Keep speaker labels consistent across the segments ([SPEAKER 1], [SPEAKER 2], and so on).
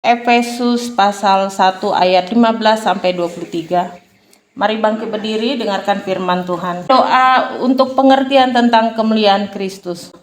[SPEAKER 1] Efesus pasal 1 ayat 15-23. Mari bangkit berdiri, dengarkan firman Tuhan. Doa untuk pengertian tentang kemuliaan Kristus.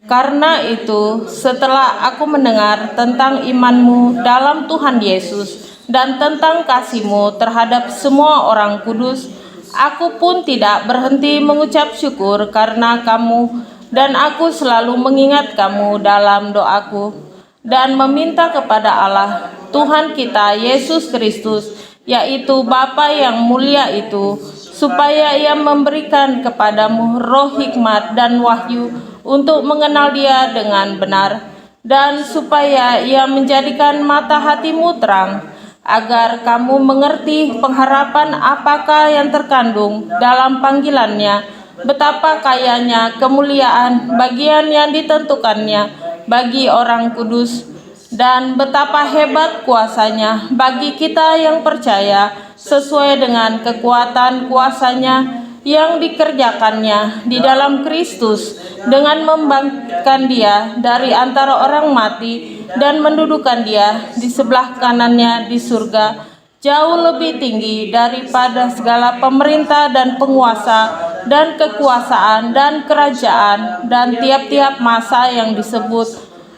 [SPEAKER 1] Karena itu, setelah aku mendengar tentang imanmu dalam Tuhan Yesus dan tentang kasihmu terhadap semua orang kudus, aku pun tidak berhenti mengucap syukur karena kamu, dan aku selalu mengingat kamu dalam doaku dan meminta kepada Allah, Tuhan kita Yesus Kristus, yaitu Bapa yang mulia itu, supaya Ia memberikan kepadamu roh hikmat dan wahyu untuk mengenal Dia dengan benar, dan supaya Ia menjadikan mata hatimu terang, agar kamu mengerti pengharapan apakah yang terkandung dalam panggilannya, betapa kayanya kemuliaan bagian yang ditentukannya bagi orang kudus, dan betapa hebat kuasanya bagi kita yang percaya, sesuai dengan kekuatan kuasanya yang dikerjakannya di dalam Kristus, dengan membangkitkan Dia dari antara orang mati dan mendudukan Dia di sebelah kanannya di surga, jauh lebih tinggi daripada segala pemerintah dan penguasa dan kekuasaan dan kerajaan dan tiap-tiap masa yang disebut,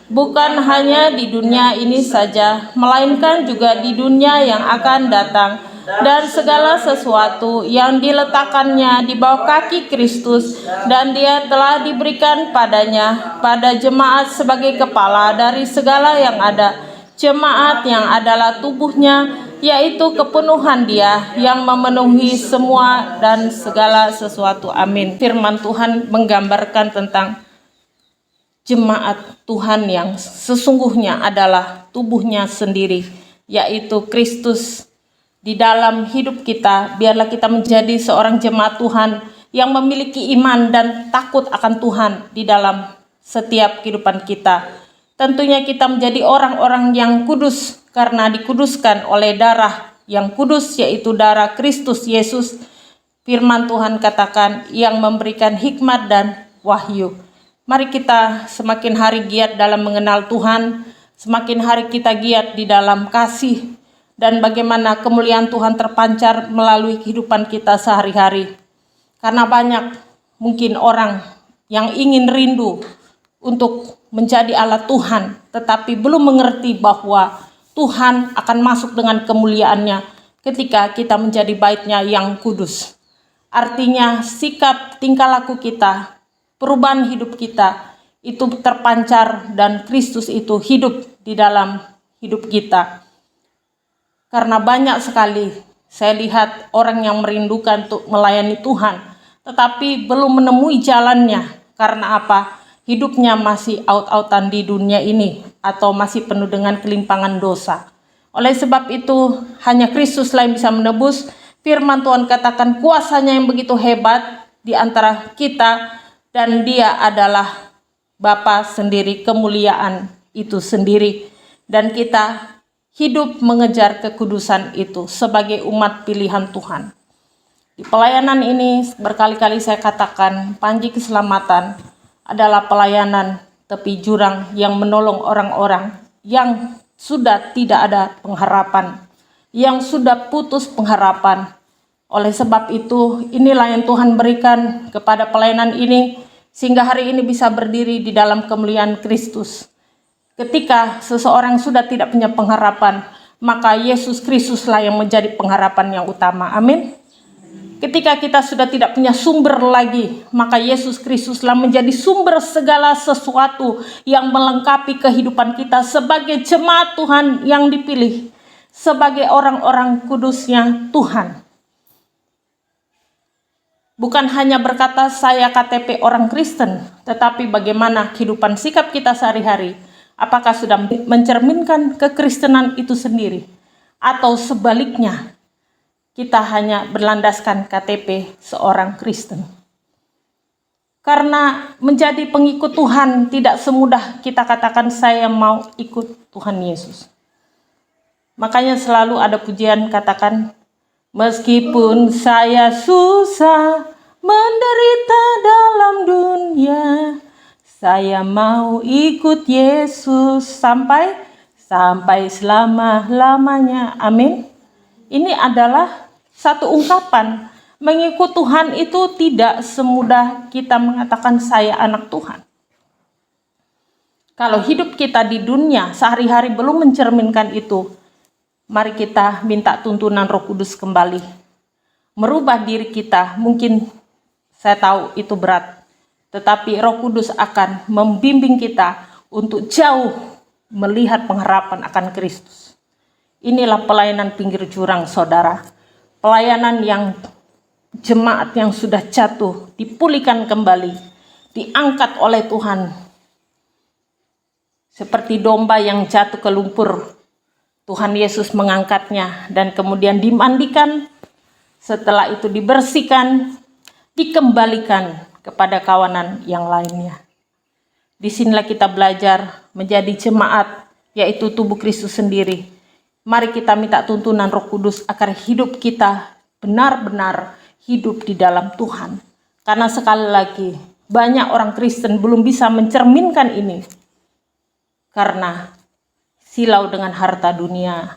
[SPEAKER 1] bukan hanya di dunia ini saja, melainkan juga di dunia yang akan datang, dan segala sesuatu yang diletakkannya di bawah kaki Kristus, dan Dia telah diberikan padanya pada jemaat sebagai kepala dari segala yang ada. Jemaat yang adalah tubuhnya, yaitu kepenuhan Dia yang memenuhi semua dan segala sesuatu. Amin. Firman Tuhan menggambarkan tentang jemaat Tuhan yang sesungguhnya adalah tubuhnya sendiri, yaitu Kristus di dalam hidup kita. Biarlah kita menjadi seorang jemaat Tuhan yang memiliki iman dan takut akan Tuhan di dalam setiap kehidupan kita. Tentunya kita menjadi orang-orang yang kudus karena dikuduskan oleh darah yang kudus, yaitu darah Kristus Yesus. Firman Tuhan katakan yang memberikan hikmat dan wahyu. Mari kita semakin hari giat dalam mengenal Tuhan, semakin hari kita giat di dalam kasih, dan bagaimana kemuliaan Tuhan terpancar melalui kehidupan kita sehari-hari. Karena banyak mungkin orang yang ingin rindu untuk menjadi alat Tuhan, tetapi belum mengerti bahwa Tuhan akan masuk dengan kemuliaannya ketika kita menjadi bait-Nya yang kudus. Artinya sikap tingkah laku kita, perubahan hidup kita itu terpancar dan Kristus itu hidup di dalam hidup kita. Karena banyak sekali saya lihat orang yang merindukan untuk melayani Tuhan, tetapi belum menemui jalannya. Karena apa? Hidupnya masih aut-autan di dunia ini atau masih penuh dengan kelimpangan dosa. Oleh sebab itu hanya Kristuslah yang bisa menebus. Firman Tuhan katakan kuasanya yang begitu hebat di antara kita, dan Dia adalah Bapa sendiri, kemuliaan itu sendiri, dan kita hidup mengejar kekudusan itu sebagai umat pilihan Tuhan. Di pelayanan ini berkali-kali saya katakan, panji keselamatan adalah pelayanan tepi jurang yang menolong orang-orang yang sudah tidak ada pengharapan, yang sudah putus pengharapan. Oleh sebab itu, inilah yang Tuhan berikan kepada pelayanan ini, sehingga hari ini bisa berdiri di dalam kemuliaan Kristus. Ketika seseorang sudah tidak punya pengharapan, maka Yesus Kristuslah yang menjadi pengharapan yang utama. Amin. Ketika kita sudah tidak punya sumber lagi, maka Yesus Kristuslah menjadi sumber segala sesuatu yang melengkapi kehidupan kita sebagai jemaat Tuhan yang dipilih, sebagai orang-orang kudusnya Tuhan. Bukan hanya berkata saya KTP orang Kristen, tetapi bagaimana kehidupan sikap kita sehari-hari. Apakah sudah mencerminkan kekristenan itu sendiri? Atau sebaliknya, kita hanya berlandaskan KTP seorang Kristen. Karena menjadi pengikut Tuhan tidak semudah kita katakan saya mau ikut Tuhan Yesus. Makanya selalu ada pujian katakan, meskipun saya susah menderita dalam dunia, saya mau ikut Yesus sampai sampai selama-lamanya. Amin. Ini adalah satu ungkapan. Mengikut Tuhan itu tidak semudah kita mengatakan saya anak Tuhan. Kalau hidup kita di dunia sehari-hari belum mencerminkan itu, mari kita minta tuntunan Roh Kudus kembali. Merubah diri kita, mungkin saya tahu itu berat, tetapi Roh Kudus akan membimbing kita untuk jauh melihat pengharapan akan Kristus. Inilah pelayanan pinggir jurang, saudara. Pelayanan yang jemaat yang sudah jatuh dipulihkan kembali, diangkat oleh Tuhan. Seperti domba yang jatuh ke lumpur, Tuhan Yesus mengangkatnya dan kemudian dimandikan. Setelah itu dibersihkan, dikembalikan kepada kawanan yang lainnya. Disinilah kita belajar menjadi jemaat, yaitu tubuh Kristus sendiri. Mari kita minta tuntunan Roh Kudus agar hidup kita benar-benar hidup di dalam Tuhan. Karena sekali lagi, banyak orang Kristen belum bisa mencerminkan ini. Karena silau dengan harta dunia,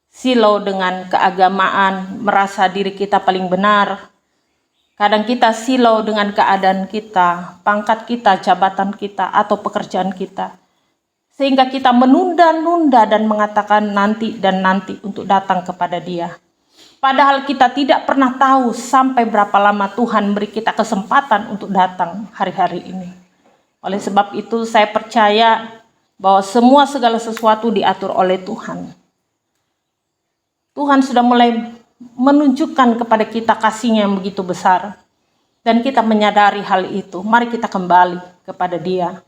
[SPEAKER 1] silau dengan keagamaan, merasa diri kita paling benar. Kadang kita silau dengan keadaan kita, pangkat kita, jabatan kita, atau pekerjaan kita. Sehingga kita menunda-nunda dan mengatakan nanti dan nanti untuk datang kepada Dia. Padahal kita tidak pernah tahu sampai berapa lama Tuhan beri kita kesempatan untuk datang hari-hari ini. Oleh sebab itu saya percaya bahwa segala sesuatu diatur oleh Tuhan. Tuhan sudah mulai menunjukkan kepada kita kasih-Nya yang begitu besar. Dan kita menyadari hal itu. Mari kita kembali kepada Dia.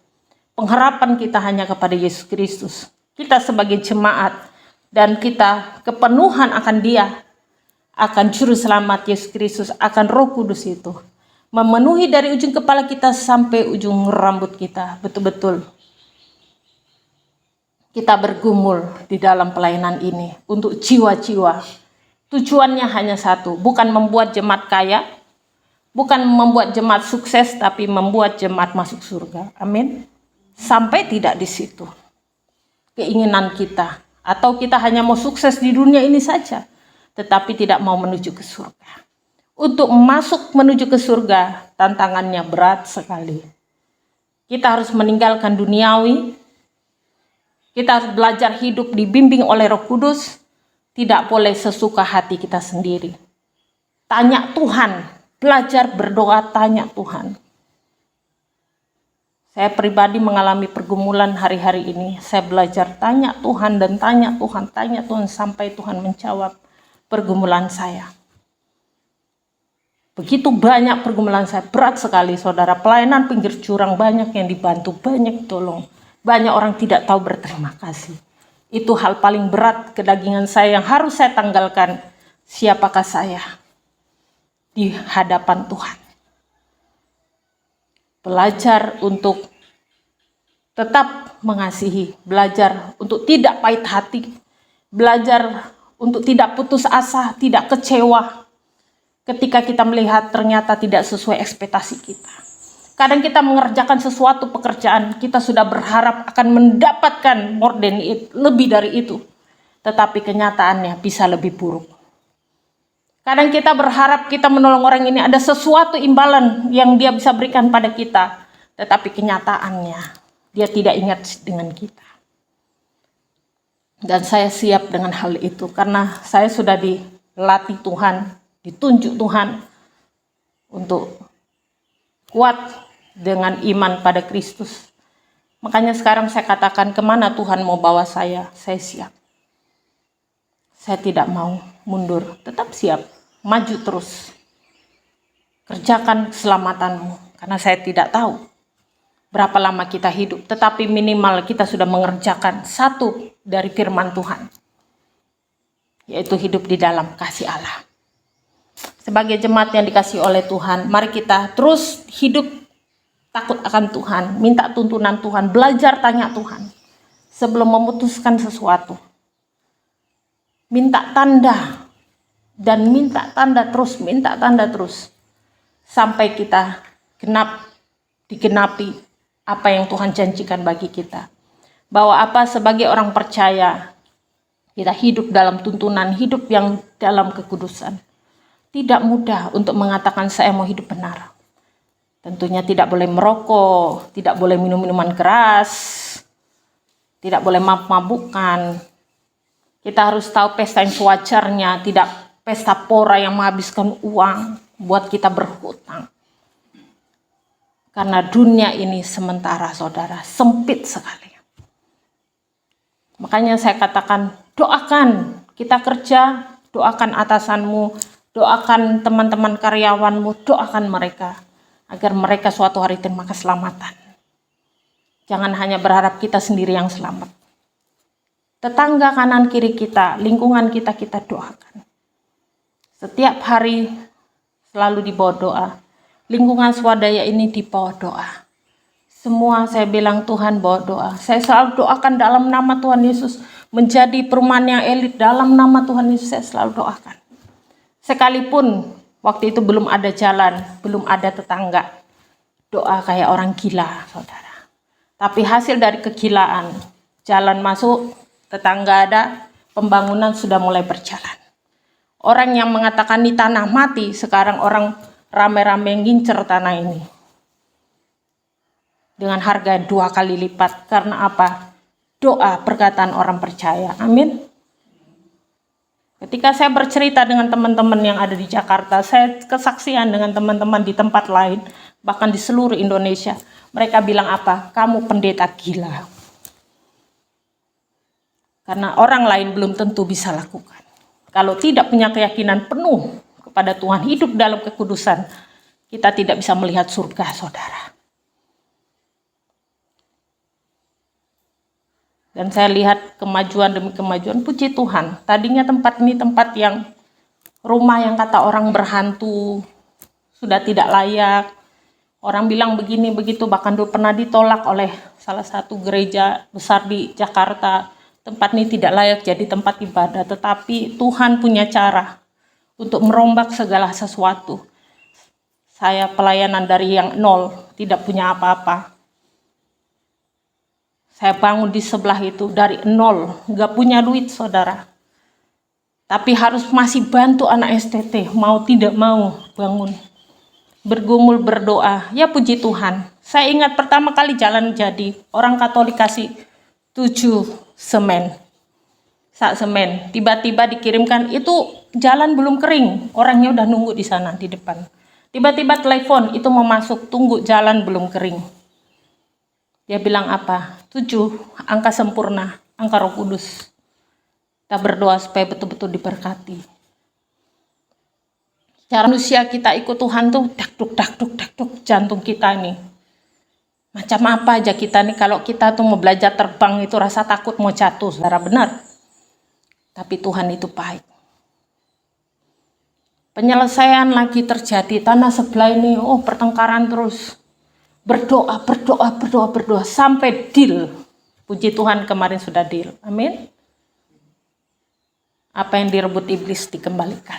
[SPEAKER 1] Pengharapan kita hanya kepada Yesus Kristus. Kita sebagai jemaat dan kita kepenuhan akan Dia. Akan Juru Selamat Yesus Kristus, akan Roh Kudus itu. Memenuhi dari ujung kepala kita sampai ujung rambut kita. Betul-betul. Kita bergumul di dalam pelayanan ini untuk jiwa-jiwa. Tujuannya hanya satu, bukan membuat jemaat kaya, bukan membuat jemaat sukses, tapi membuat jemaat masuk surga. Amin. Sampai tidak di situ keinginan kita, atau kita hanya mau sukses di dunia ini saja, tetapi tidak mau menuju ke surga. Untuk masuk menuju ke surga, tantangannya berat sekali. Kita harus meninggalkan duniawi. Kita harus belajar hidup dibimbing oleh Roh Kudus. Tidak boleh sesuka hati kita sendiri. Tanya Tuhan, belajar berdoa, tanya Tuhan. Saya pribadi mengalami pergumulan hari-hari ini. Saya belajar tanya Tuhan dan tanya Tuhan sampai Tuhan menjawab pergumulan saya. Begitu banyak pergumulan saya, berat sekali saudara. Pelayanan pinggir jurang banyak yang dibantu, banyak tolong. Banyak orang tidak tahu berterima kasih. Itu hal paling berat kedagingan saya yang harus saya tanggalkan. Siapakah saya di hadapan Tuhan? Belajar untuk tetap mengasihi, belajar untuk tidak pahit hati, belajar untuk tidak putus asa, tidak kecewa ketika kita melihat ternyata tidak sesuai ekspektasi kita. Kadang kita mengerjakan sesuatu pekerjaan, kita sudah berharap akan mendapatkan more than it, lebih dari itu. Tetapi kenyataannya bisa lebih buruk. Kadang kita berharap kita menolong orang ini ada sesuatu imbalan yang dia bisa berikan pada kita. Tetapi kenyataannya dia tidak ingat dengan kita. Dan saya siap dengan hal itu karena saya sudah dilatih Tuhan, ditunjuk Tuhan untuk kuat dengan iman pada Kristus. Makanya sekarang saya katakan kemana Tuhan mau bawa saya siap. Saya tidak mau mundur, tetap siap, maju terus. Kerjakan keselamatanmu, karena saya tidak tahu berapa lama kita hidup, tetapi minimal kita sudah mengerjakan satu dari firman Tuhan, yaitu hidup di dalam kasih Allah. Sebagai jemaat yang dikasihi oleh Tuhan, mari kita terus hidup takut akan Tuhan, minta tuntunan Tuhan, belajar tanya Tuhan sebelum memutuskan sesuatu. Minta tanda dan minta tanda terus sampai kita digenapi apa yang Tuhan janjikan bagi kita. Bahwa apa, sebagai orang percaya, kita hidup dalam tuntunan hidup yang dalam kekudusan. Tidak mudah untuk mengatakan saya mau hidup benar. Tentunya tidak boleh merokok, tidak boleh minum minuman keras, tidak boleh mabuk-mabukan. Kita harus tahu pesta yang sewajarnya, tidak pesta pora yang menghabiskan uang buat kita berhutang. Karena dunia ini sementara, saudara, sempit sekali. Makanya saya katakan, doakan, kita kerja, doakan atasanmu, doakan teman-teman karyawanmu, doakan mereka, agar mereka suatu hari terima keselamatan. Jangan hanya berharap kita sendiri yang selamat. Tetangga kanan kiri kita, lingkungan kita, kita doakan. Setiap hari selalu dibawa doa. Lingkungan swadaya ini dibawa doa. Semua saya bilang Tuhan bawa doa. Saya selalu doakan dalam nama Tuhan Yesus. Menjadi perumahan yang elit dalam nama Tuhan Yesus, saya selalu doakan. Sekalipun waktu itu belum ada jalan, belum ada tetangga. Doa kayak orang gila, saudara. Tapi hasil dari kegilaan, jalan masuk, tetangga ada, pembangunan sudah mulai berjalan. Orang yang mengatakan ini tanah mati, sekarang orang rame-rame ngincer tanah ini. Dengan harga 2 kali lipat. Karena apa? Doa, perkataan orang percaya. Amin. Ketika saya bercerita dengan teman-teman yang ada di Jakarta, saya kesaksian dengan teman-teman di tempat lain, bahkan di seluruh Indonesia. Mereka bilang apa? Kamu pendeta gila. Karena orang lain belum tentu bisa lakukan. Kalau tidak punya keyakinan penuh kepada Tuhan, hidup dalam kekudusan, kita tidak bisa melihat surga, saudara. Dan saya lihat kemajuan demi kemajuan, puji Tuhan. Tadinya tempat ini tempat yang rumah yang kata orang berhantu, sudah tidak layak. Orang bilang begini begitu, bahkan dulu pernah ditolak oleh salah satu gereja besar di Jakarta. Tempat ini tidak layak jadi tempat ibadah, tetapi Tuhan punya cara untuk merombak segala sesuatu. Saya pelayanan dari yang nol, tidak punya apa-apa. Saya bangun di sebelah itu dari nol, gak punya duit, saudara. Tapi harus masih bantu anak STT, mau tidak mau bangun. Bergumul, berdoa, ya puji Tuhan. Saya ingat pertama kali jalan jadi, orang Katolik kasih 7 semen. Sak semen, tiba-tiba dikirimkan, itu jalan belum kering, orangnya udah nunggu di sana, di depan. Tiba-tiba telepon, itu mau masuk, tunggu jalan belum kering. Dia bilang apa? 7, angka sempurna, angka Roh Kudus. Kita berdoa supaya betul-betul diberkati. Cara manusia kita ikut Tuhan tuh dakduk, jantung kita nih. Macam apa aja kita nih, kalau kita tuh mau belajar terbang itu rasa takut mau jatuh, saudara, benar. Tapi Tuhan itu baik. Penyelesaian lagi terjadi, tanah sebelah ini, pertengkaran terus. Berdoa, sampai deal. Puji Tuhan kemarin sudah deal. Amin. Apa yang direbut iblis dikembalikan.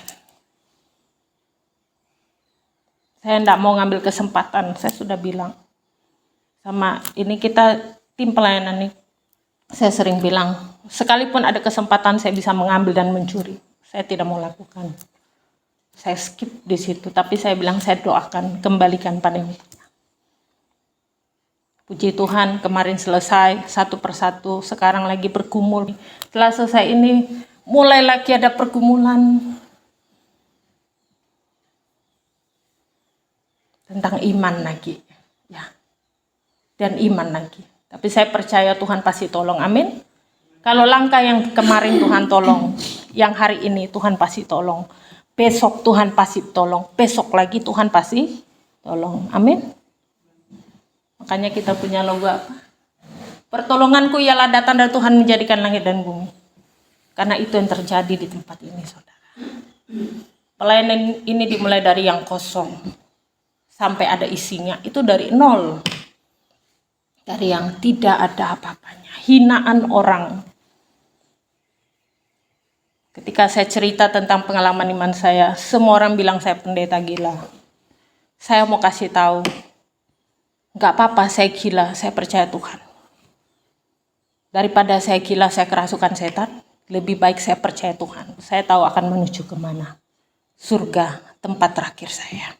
[SPEAKER 1] Saya tidak mau ngambil kesempatan, saya sudah bilang. Sama ini kita tim pelayanan nih, saya sering bilang, sekalipun ada kesempatan saya bisa mengambil dan mencuri, saya tidak mau lakukan. Saya skip di situ, tapi saya bilang saya doakan, kembalikan pada yang punya. Puji Tuhan, kemarin selesai satu persatu, sekarang lagi bergumul. Setelah selesai ini, mulai lagi ada pergumulan tentang iman lagi, ya, dan iman lagi. Tapi saya percaya Tuhan pasti tolong, amin. Kalau langkah yang kemarin Tuhan tolong, yang hari ini Tuhan pasti tolong. Besok Tuhan pasti tolong, besok lagi Tuhan pasti tolong, amin. Makanya kita punya logo apa? Pertolonganku ialah datang dari Tuhan menjadikan langit dan bumi. Karena itu yang terjadi di tempat ini, saudara. Pelayanan ini dimulai dari yang kosong sampai ada isinya. Itu dari nol. Dari yang tidak ada apa-apanya. Hinaan orang. Ketika saya cerita tentang pengalaman iman saya, semua orang bilang saya pendeta gila. Saya mau kasih tahu, gak apa-apa saya gila, saya percaya Tuhan. Daripada saya gila, saya kerasukan setan, lebih baik saya percaya Tuhan. Saya tahu akan menuju kemana. Surga, tempat terakhir saya.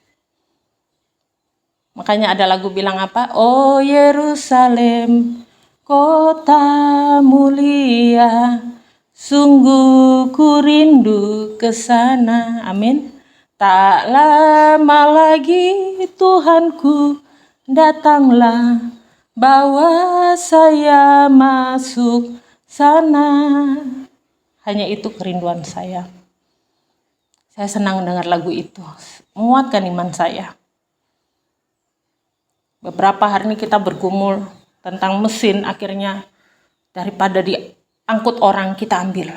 [SPEAKER 1] Makanya ada lagu bilang apa? Oh Yerusalem, kota mulia, sungguh ku rindu ke sana. Amin. Tak lama lagi Tuhanku datanglah, bawa saya masuk sana. Hanya itu kerinduan saya. Saya senang dengar lagu itu, menguatkan iman saya. Beberapa hari ini kita bergumul tentang mesin, akhirnya daripada diangkut orang, kita ambil.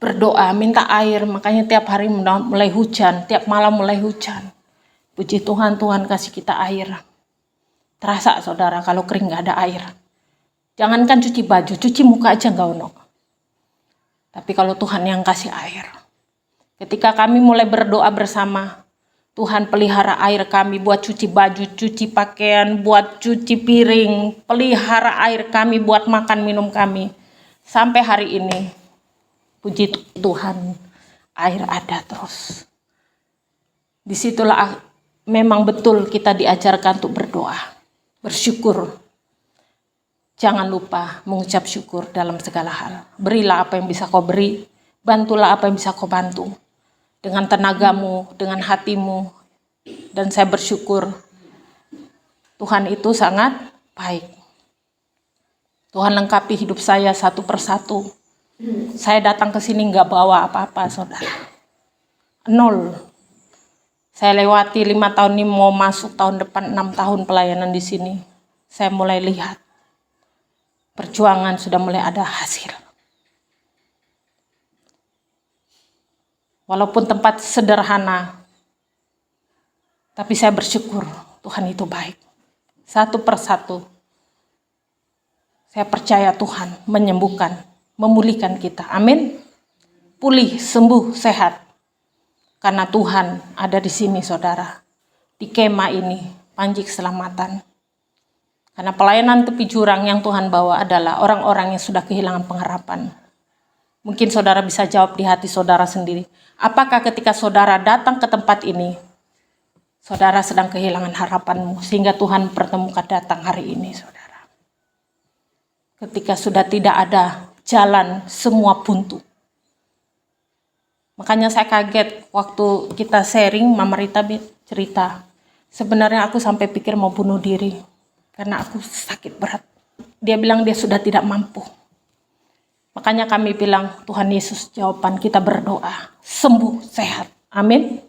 [SPEAKER 1] Berdoa, minta air, makanya tiap hari mulai hujan, tiap malam mulai hujan. Puji Tuhan, Tuhan kasih kita air. Terasa saudara kalau kering gak ada air. Jangankan cuci baju, cuci muka aja gak ono. Tapi kalau Tuhan yang kasih air. Ketika kami mulai berdoa bersama, Tuhan pelihara air kami buat cuci baju, cuci pakaian, buat cuci piring. Pelihara air kami buat makan minum kami. Sampai hari ini, puji Tuhan, air ada terus. Disitulah memang betul kita diajarkan untuk berdoa. Bersyukur. Jangan lupa mengucap syukur dalam segala hal. Berilah apa yang bisa kau beri. Bantulah apa yang bisa kau bantu. Dengan tenagamu, dengan hatimu. Dan saya bersyukur. Tuhan itu sangat baik. Tuhan lengkapi hidup saya satu persatu. Saya datang ke sini nggak bawa apa-apa, saudara. 0. Saya lewati 5 tahun ini, mau masuk tahun depan 6 tahun pelayanan di sini. Saya mulai lihat perjuangan sudah mulai ada hasil. Walaupun tempat sederhana, tapi saya bersyukur Tuhan itu baik. Satu persatu, saya percaya Tuhan menyembuhkan, memulihkan kita. Amin. Pulih, sembuh, sehat. Karena Tuhan ada di sini, saudara. Di kemah ini, panji keselamatan. Karena pelayanan tepi jurang yang Tuhan bawa adalah orang-orang yang sudah kehilangan pengharapan. Mungkin saudara bisa jawab di hati saudara sendiri. Apakah ketika saudara datang ke tempat ini, saudara sedang kehilangan harapanmu, sehingga Tuhan pertemukan datang hari ini, saudara. Ketika sudah tidak ada jalan, semua buntu. Makanya saya kaget waktu kita sharing, Mama Rita cerita. Sebenarnya aku sampai pikir mau bunuh diri. Karena aku sakit berat. Dia bilang dia sudah tidak mampu. Makanya kami bilang, Tuhan Yesus jawaban kita berdoa. Sembuh, sehat. Amin.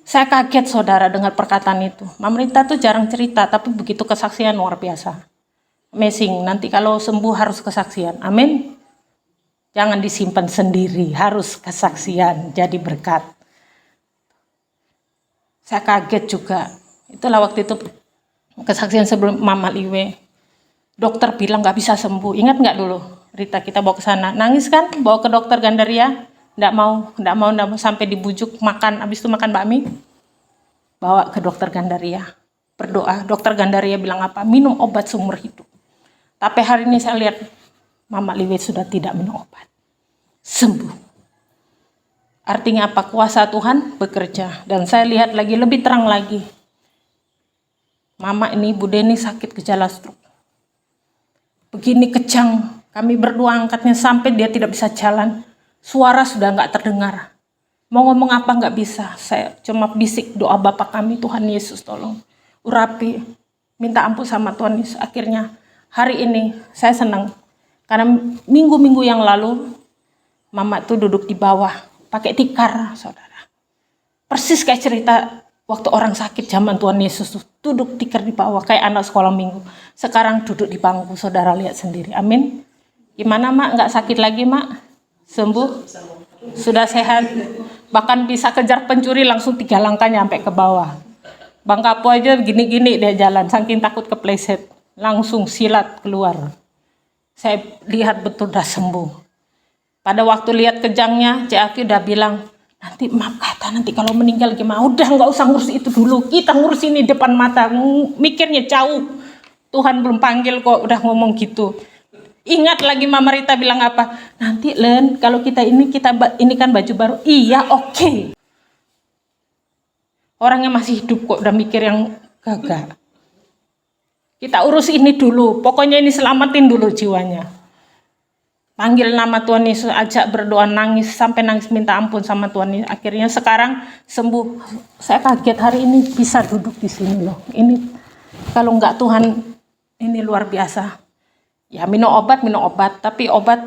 [SPEAKER 1] Saya kaget saudara dengar perkataan itu. Mama Rita tuh jarang cerita, tapi begitu kesaksian luar biasa. Amazing, nanti kalau sembuh harus kesaksian. Amin. Jangan disimpan sendiri, harus kesaksian, jadi berkat. Saya kaget juga. Itulah waktu itu kesaksian sebelum Mama Liwe. Dokter bilang gak bisa sembuh. Ingat gak dulu? Rita kita bawa ke sana. Nangis kan? Bawa ke dokter Gandaria. Nggak mau sampai dibujuk makan. Habis itu makan bakmi. Bawa ke dokter Gandaria. Berdoa. Dokter Gandaria bilang apa? Minum obat seumur hidup. Tapi hari ini saya lihat Mama Liwe sudah tidak minum obat. Sembuh. Artinya apa? Kuasa Tuhan bekerja. Dan saya lihat lagi lebih terang lagi. Mama ini, Bu Deni sakit gejala stroke. Begini kejang. Kami berdua angkatnya sampai dia tidak bisa jalan. Suara sudah nggak terdengar. Mau ngomong apa nggak bisa. Saya cuma bisik doa Bapa kami, Tuhan Yesus tolong. Urapi. Minta ampun sama Tuhan Yesus. Akhirnya hari ini saya senang. Karena minggu-minggu yang lalu, Mama tuh duduk di bawah, pakai tikar, saudara. Persis kayak cerita waktu orang sakit zaman Tuhan Yesus tuh, duduk tikar di bawah, kayak anak sekolah minggu. Sekarang duduk di bangku, saudara lihat sendiri. Amin. Gimana Mak, nggak sakit lagi Mak? Sembuh? Sudah sehat? Bahkan bisa kejar pencuri langsung 3 langkah nyampe ke bawah. Bang Kapo aja gini-gini dia jalan, saking takut kepleset. Langsung silat keluar. Saya lihat betul udah sembuh. Pada waktu lihat kejangnya, Cik Aki udah bilang, nanti maaf kata nanti kalau meninggal gimana? Udah nggak usah ngurus itu dulu. Kita ngurus ini depan mata. Mikirnya jauh. Tuhan belum panggil kok udah ngomong gitu. Ingat lagi Mama Rita bilang apa? Nanti Len, kalau kita ini kan baju baru. Iya, oke. Orangnya masih hidup kok udah mikir yang gagah. Kita urus ini dulu. Pokoknya ini selamatin dulu jiwanya. Panggil nama Tuhan Yesus, ajak berdoa, nangis sampai nangis minta ampun sama Tuhan Yesus. Akhirnya sekarang sembuh. Saya kaget hari ini bisa duduk di sini loh. Ini kalau enggak Tuhan, ini luar biasa. Ya minum obat, tapi obat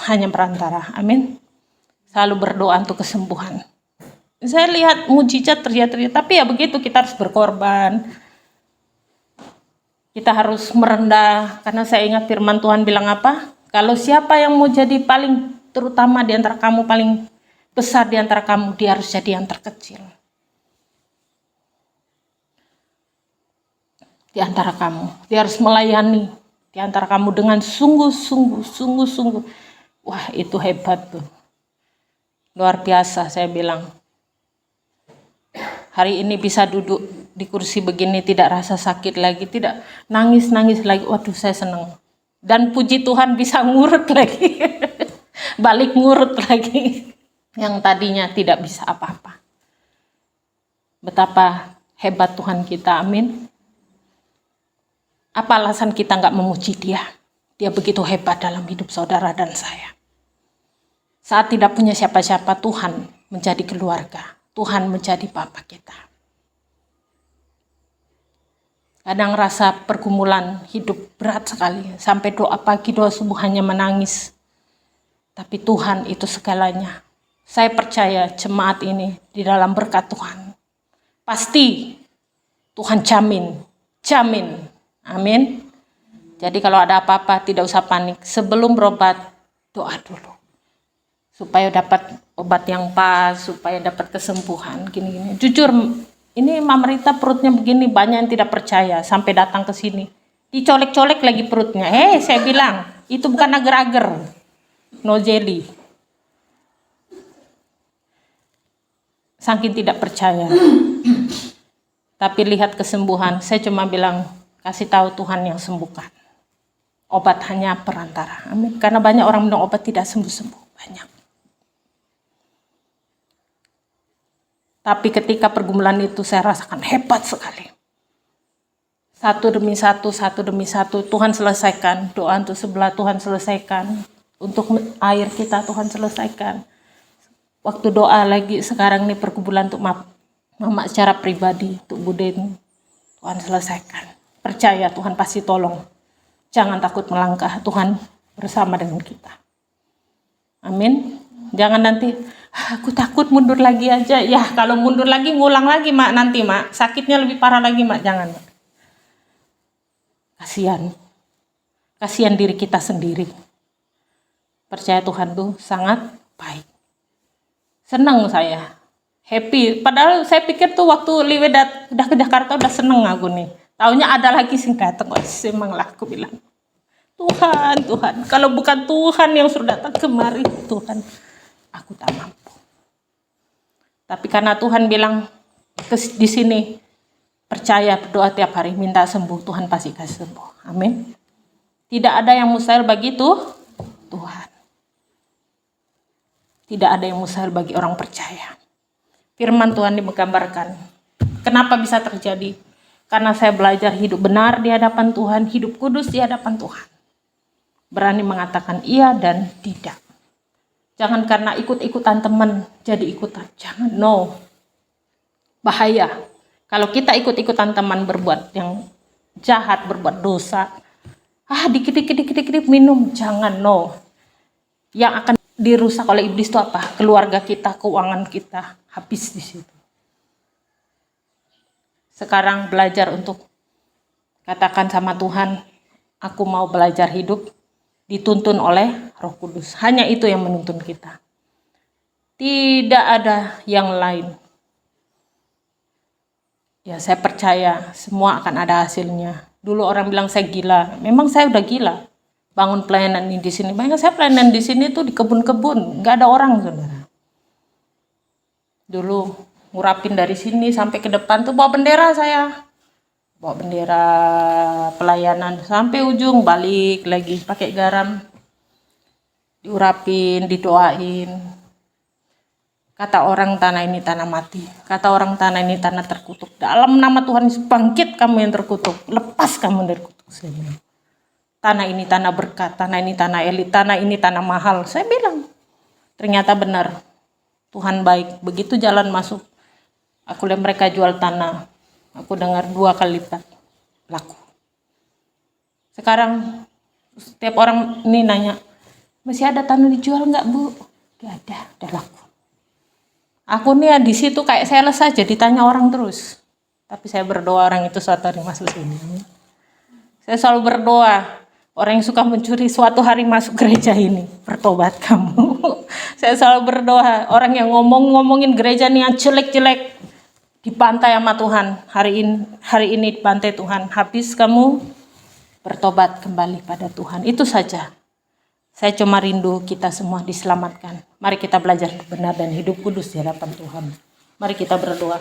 [SPEAKER 1] hanya perantara. Amin. Selalu berdoa untuk kesembuhan. Saya lihat mujizat terjadi, tapi ya begitu, kita harus berkorban. Kita harus merendah, karena saya ingat firman Tuhan bilang apa? Kalau siapa yang mau jadi paling terutama di antara kamu, paling besar di antara kamu, dia harus jadi yang terkecil. Di antara kamu, dia harus melayani di antara kamu dengan sungguh-sungguh. Wah, itu hebat tuh. Luar biasa, saya bilang. Hari ini bisa duduk di kursi begini, tidak rasa sakit lagi, tidak nangis lagi. Waduh, saya senang. Dan puji Tuhan bisa ngurut lagi. Balik ngurut lagi. Yang tadinya tidak bisa apa-apa. Betapa hebat Tuhan kita, amin. Apa alasan kita nggak memuji Dia? Dia begitu hebat dalam hidup saudara dan saya. Saat tidak punya siapa-siapa, Tuhan menjadi keluarga. Tuhan menjadi Bapa kita. Kadang rasa pergumulan hidup berat sekali. Sampai doa pagi, doa subuh hanya menangis. Tapi Tuhan itu segalanya. Saya percaya jemaat ini di dalam berkat Tuhan. Pasti Tuhan jamin. Amin. Jadi kalau ada apa-apa tidak usah panik. Sebelum berobat, doa dulu. Supaya dapat obat yang pas, supaya dapat kesembuhan, gini-gini. Jujur, ini Mama Rita perutnya begini, banyak yang tidak percaya sampai datang ke sini. Dicolek-colek lagi perutnya. Saya bilang, itu bukan agar-agar. No jelly. Saking tidak percaya. Tapi lihat kesembuhan, saya cuma bilang, kasih tahu Tuhan yang sembuhkan. Obat hanya perantara. Amin. Karena banyak orang minum obat tidak sembuh-sembuh. Banyak. Tapi ketika pergumulan itu saya rasakan hebat sekali. Satu demi satu, Tuhan selesaikan. Doa untuk sebelah Tuhan selesaikan. Untuk air kita Tuhan selesaikan. Waktu doa lagi sekarang nih pergumulan untuk Mama secara pribadi, untuk Buden, Tuhan selesaikan. Percaya Tuhan pasti tolong. Jangan takut melangkah, Tuhan bersama dengan kita. Amin. Jangan nanti, aku takut mundur lagi aja. Ya kalau mundur lagi ngulang lagi Mak nanti Mak. Sakitnya lebih parah lagi Mak, jangan Mak. Kasihan diri kita sendiri. Percaya Tuhan tuh sangat baik. Senang saya. Happy. Padahal saya pikir tuh waktu Liwe udah ke Jakarta udah seneng aku nih. Taunya ada lagi sih datang. Emang lah aku bilang. Tuhan. Kalau bukan Tuhan yang suruh datang kemari, Tuhan, aku tak mampu. Tapi karena Tuhan bilang di sini, percaya, berdoa tiap hari, minta sembuh, Tuhan pasti kasih sembuh. Amin. Tidak ada yang mustahil bagi Tuhan. Tidak ada yang mustahil bagi orang percaya. Firman Tuhan digambarkan. Kenapa bisa terjadi? Karena saya belajar hidup benar di hadapan Tuhan, hidup kudus di hadapan Tuhan. Berani mengatakan iya dan tidak. Jangan karena ikut-ikutan teman jadi ikutan. Jangan, no. Bahaya. Kalau kita ikut-ikutan teman berbuat yang jahat, berbuat dosa. Dikit-dikit minum. Jangan, no. Yang akan dirusak oleh iblis itu apa? Keluarga kita, keuangan kita. Habis di situ. Sekarang belajar untuk katakan sama Tuhan, aku mau belajar hidup dituntun oleh Roh Kudus. Hanya itu yang menuntun kita. Tidak ada yang lain. Ya, saya percaya semua akan ada hasilnya. Dulu orang bilang saya gila. Memang saya udah gila. Bangun pelayanan di sini. Banyak saya pelayanan di sini tuh di kebun-kebun, nggak ada orang, saudara. Dulu ngurapin dari sini sampai ke depan tuh bawa bendera saya. bawa bendera pelayanan sampai ujung, balik lagi pakai garam, diurapin, didoain. Kata orang tanah ini tanah mati, kata orang tanah ini tanah terkutuk. Dalam nama Tuhan Yesus, bangkit kamu yang terkutuk, lepas kamu dari kutuk. Saya bilang, tanah ini tanah berkat, tanah ini tanah elit, tanah ini tanah mahal. Saya bilang, ternyata benar, Tuhan baik. Begitu jalan masuk, aku lihat mereka jual tanah, aku dengar 2 kali lipat laku. Sekarang setiap orang ini nanya, masih ada tanah dijual nggak Bu? Gak ada, udah laku. Aku nih ya di situ kayak sales saja, ditanya orang terus. Tapi saya berdoa orang itu suatu hari masuk sini. Saya selalu berdoa, orang yang suka mencuri suatu hari masuk gereja ini, bertobat kamu. Saya selalu berdoa, orang yang ngomongin gereja ini yang jelek-jelek, dibantai sama Tuhan. Hari ini dibantai Tuhan. Habis kamu bertobat kembali pada Tuhan. Itu saja. Saya cuma rindu kita semua diselamatkan. Mari kita belajar benar dan hidup kudus di hadapan Tuhan. Mari kita berdoa.